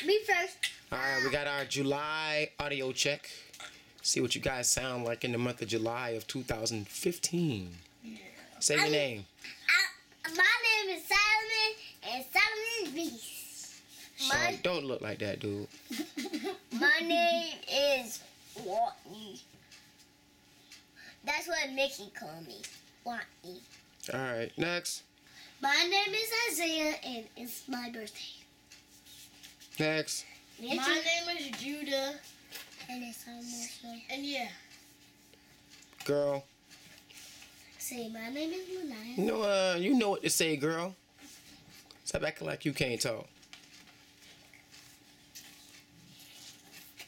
Me first. Alright, we got our July audio check. See what you guys sound like in the month of July of 2015. Say your name. My name is Solomon, and Solomon's Beast. Sean, don't look like that, dude. My name is Watney. That's what Mickey called me. Watney. Alright, next. My name is Isaiah, and it's my birthday. Next. My name is Judah. And it's almost like... And yeah. Girl. Say, my name is Lunaya. You know what to say, girl. Stop acting like you can't talk.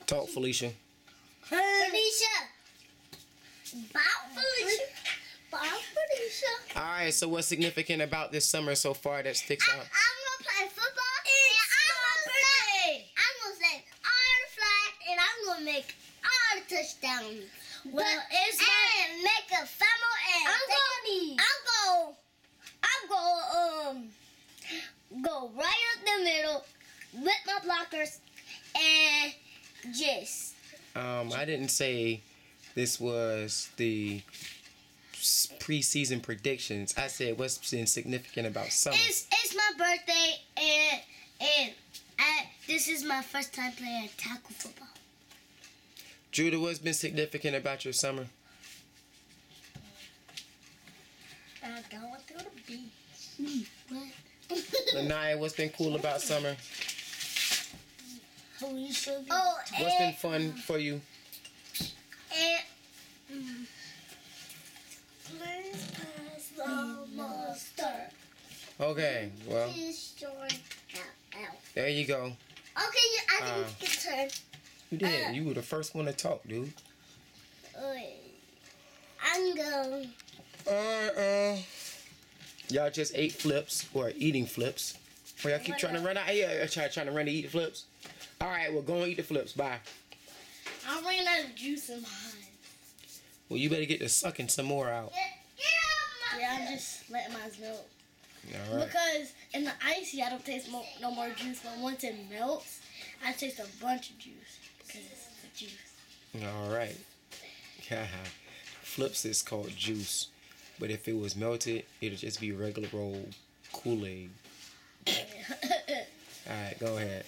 Talk, Felicia. Felicia. Bow Felicia. Bow Felicia. Alright, so what's significant about this summer so far that sticks I'm out? gonna play football. I'm gonna say all the flags, and I'm gonna make all the touchdowns. Well, it's and make a fumble and go right up the middle with my blockers and just. I didn't say this was the preseason predictions. I said what's significant about summer. It's my birthday and this is my first time playing tackle football. Judah, what's been significant about your summer? going through the beach. What? Lanaya, what's been cool about summer? Oh, What's been fun for you? Please pass the mustard. Okay, well, there you go. Okay, I think it's turn. You did. You were the first one to talk, dude. I'm going. Y'all just ate flips or eating flips. Or y'all keep trying to run out here. Trying to run to eat the flips. All right, well, go and eat the flips. Bye. I ran out of juice in mine. Well, you better get to sucking some more out. Yeah, I'm just letting mine melt. All right. Because in the icy, I don't taste no more juice. But once it melts, I taste a bunch of juice. Because it's the juice. All right. Flips is called juice. But if it was melted, it'll just be regular old Kool-Aid. All right, go ahead.